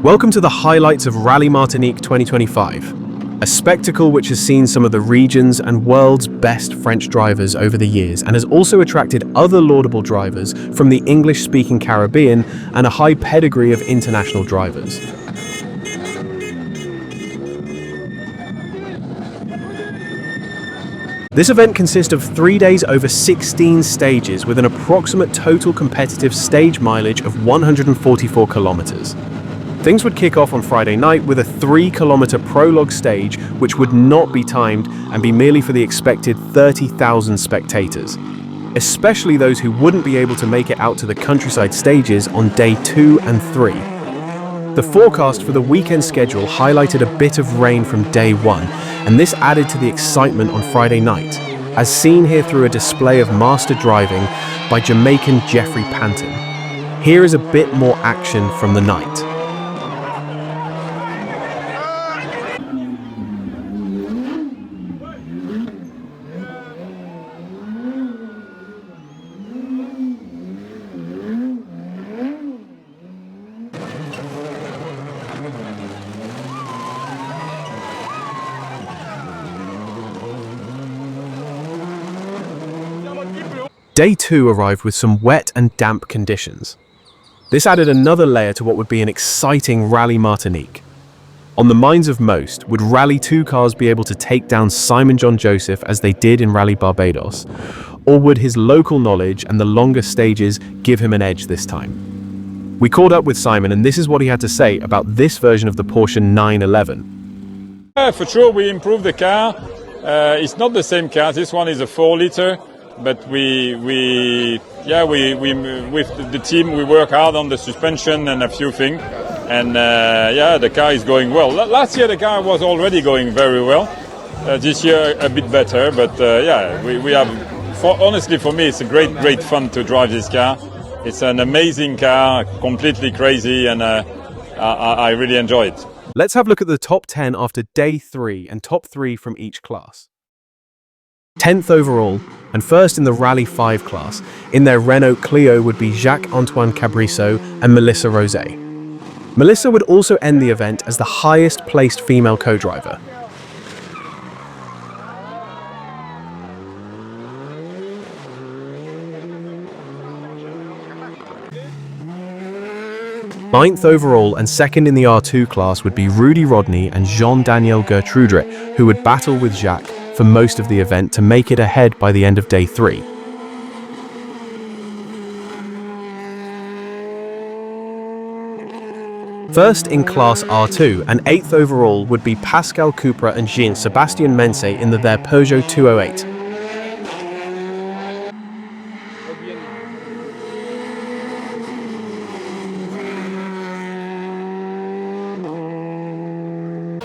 Welcome to the highlights of Rally Martinique 2025, a spectacle which has seen some of the region's and world's best French drivers over the years and has also attracted other laudable drivers from the English-speaking Caribbean and a high pedigree of international drivers. This event consists of 3 days over 16 stages with an approximate total competitive stage mileage of 144 kilometers. Things would kick off on Friday night with a 3-kilometer prologue stage which would not be timed and be merely for the expected 30,000 spectators, especially those who wouldn't be able to make it out to the countryside stages on day 2 and 3. The forecast for the weekend schedule highlighted a bit of rain from day 1, and this added to the excitement on Friday night, as seen here through a display of master driving by Jamaican Jeffrey Panton. Here is a bit more action from the night. Day 2 arrived with some wet and damp conditions. This added another layer to what would be an exciting Rally Martinique. On the minds of most, would Rally 2 cars be able to take down Simon John Joseph as they did in Rally Barbados? Or would his local knowledge and the longer stages give him an edge this time? We caught up with Simon and this is what he had to say about this version of the Porsche 911. For sure we improved the car. It's not the same car. This one is a 4-liter. But we with the team we work hard on the suspension and a few things, and the car is going well. Last year the car was already going very well. This year a bit better, but we have. Honestly, for me, it's a great fun to drive this car. It's an amazing car, completely crazy, and I really enjoy it. Let's have a look at the top 10 after day 3 and top 3 from each class. 10th overall, and first in the Rally 5 class, in their Renault Clio would be Jacques-Antoine Cabrisso and Melissa Rosé. Melissa would also end the event as the highest placed female co-driver. Ninth overall and second in the R2 class would be Rudy Rodney and Jean-Daniel Gertrudre, who would battle with Jacques for most of the event to make it ahead by the end of day 3. First in Class R2 and 8th overall would be Pascal Cupra and Jean-Sébastien Mensé in their Peugeot 208.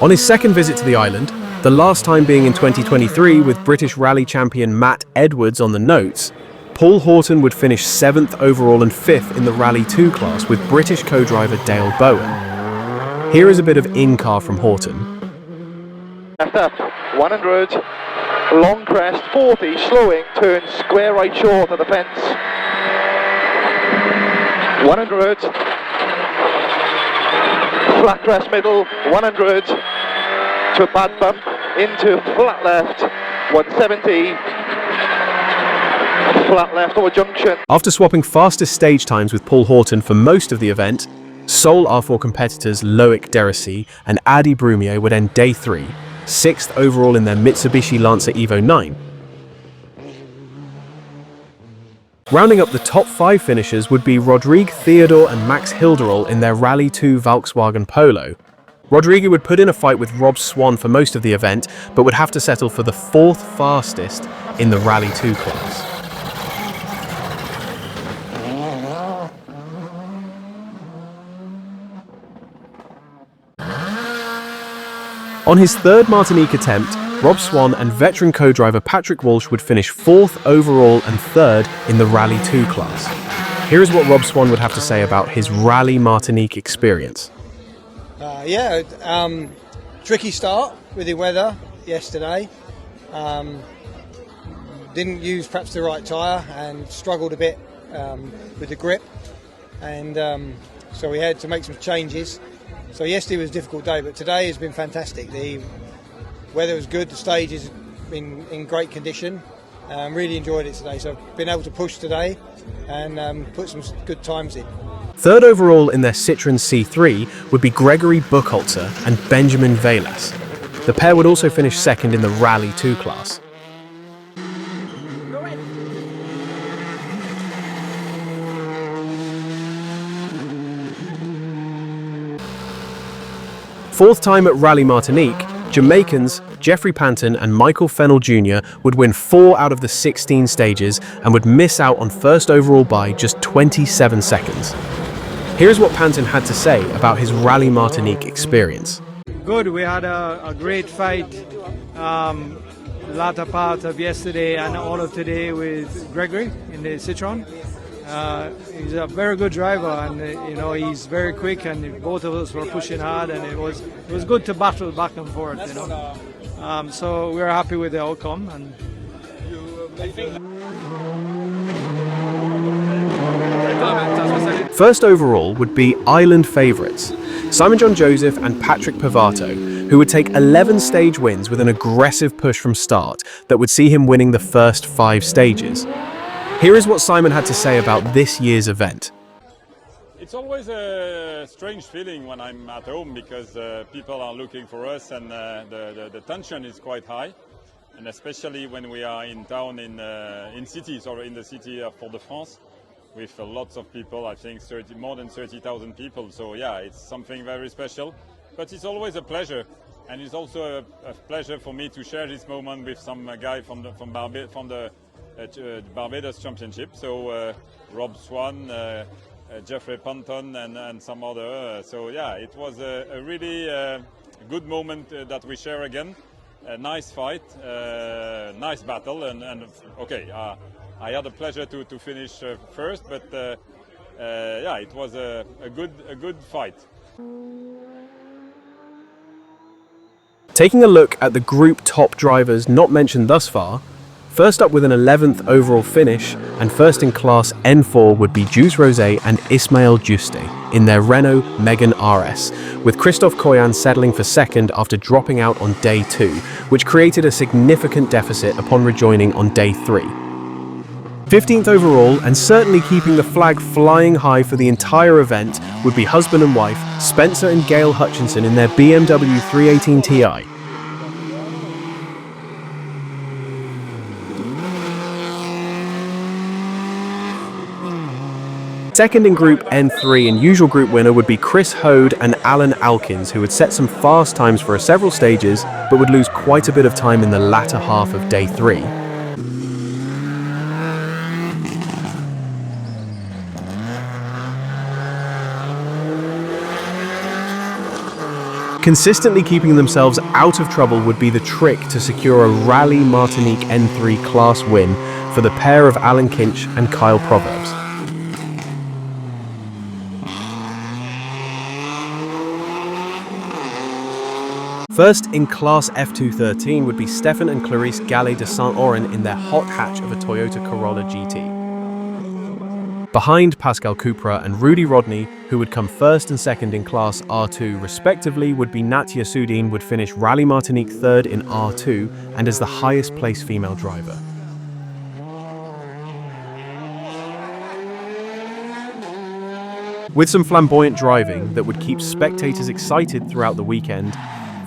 On his second visit to the island, the last time being in 2023 with British rally champion Matt Edwards on the notes, Paul Horton would finish 7th overall and 5th in the Rally 2 class with British co-driver Dale Bowen. Here is a bit of in-car from Horton. Left up, 100, long crest, 40, slowing, turn square right short of the fence. 100, flat crest middle, 100, to a bad bump, into flat left, 170, flat left or junction. After swapping fastest stage times with Paul Horton for most of the event, sole R4 competitors Loic Derossi and Adi Brumier would end day 3, 6th overall in their Mitsubishi Lancer Evo 9. Rounding up the top 5 finishers would be Rodrigue Theodore and Max Hilderl in their Rally 2 Volkswagen Polo. Rodrigue would put in a fight with Rob Swan for most of the event, but would have to settle for the 4th fastest in the Rally 2 class. On his 3rd Martinique attempt, Rob Swan and veteran co-driver Patrick Walsh would finish 4th overall and 3rd in the Rally 2 class. Here is what Rob Swan would have to say about his Rally Martinique experience. Tricky start with the weather yesterday. Didn't use perhaps the right tyre and struggled a bit with the grip, and so we had to make some changes. So yesterday was a difficult day, but today has been fantastic. The weather was good, the stage has been in great condition. Really enjoyed it today, so I've been able to push today and put some good times in. Third overall in their Citroën C3 would be Gregory Buchholzer and Benjamin Velas. The pair would also finish second in the Rally 2 class. Fourth time at Rally Martinique, Jamaicans Jeffrey Panton and Michael Fennell Jr. would win 4 out of the 16 stages and would miss out on first overall by just 27 seconds. Here's what Panton had to say about his Rally Martinique experience. Good, we had a great fight latter part of yesterday and all of today with Gregory in the Citroën. He's a very good driver, and he's very quick, and both of us were pushing hard, and it was good to battle back and forth. So we're happy with the outcome. And first overall would be Island favourites, Simon John Joseph and Patrick Pivato, who would take 11 stage wins with an aggressive push from start that would see him winning the first 5 stages. Here is what Simon had to say about this year's event. It's always a strange feeling when I'm at home because people are looking for us, and the tension is quite high, and especially when we are in town in cities or in the city of Fort-de-France with lots of people. I think more than 30,000 people. So yeah, it's something very special, but it's always a pleasure, and it's also a pleasure for me to share this moment with some guy from the Barbados Championship. So Rob Swan, Jeffrey Panton, and some other. So yeah, it was a really good moment that we share again. A nice fight, nice battle, and okay. I had the pleasure to finish first, but yeah, it was a good fight. Taking a look at the group top drivers not mentioned thus far, first up with an 11th overall finish and first in class N4 would be Jules Rosé and Ismaël Juste in their Renault Megane RS, with Christophe Koyan settling for second after dropping out on day 2, which created a significant deficit upon rejoining on day 3. 15th overall, and certainly keeping the flag flying high for the entire event, would be husband and wife Spencer and Gail Hutchinson in their BMW 318 Ti. Second in Group N3 and usual group winner would be Chris Hode and Alan Alkins, who would set some fast times for several stages, but would lose quite a bit of time in the latter half of day 3. Consistently keeping themselves out of trouble would be the trick to secure a Rally Martinique N3 class win for the pair of Alan Kinch and Kyle Proverbs. First in Class F213 would be Stefan and Clarice Gallet de Saint-Oren in their hot hatch of a Toyota Corolla GT. Behind Pascal Kupra and Rudy Rodney, who would come first and second in Class R2 respectively, would be Natia Soudine, would finish Rally Martinique third in R2 and as the highest placed female driver. With some flamboyant driving that would keep spectators excited throughout the weekend,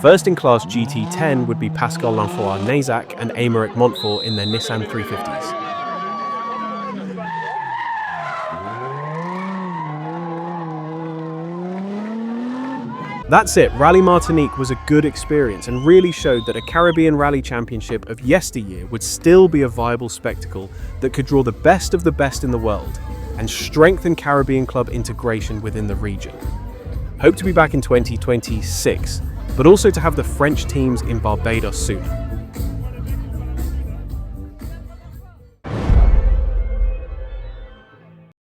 first in Class GT10 would be Pascal Lanfoy-Nazac and Aymeric Montfort in their Nissan 350s. That's it, Rally Martinique was a good experience and really showed that a Caribbean Rally Championship of yesteryear would still be a viable spectacle that could draw the best of the best in the world and strengthen Caribbean club integration within the region. Hope to be back in 2026, but also to have the French teams in Barbados soon.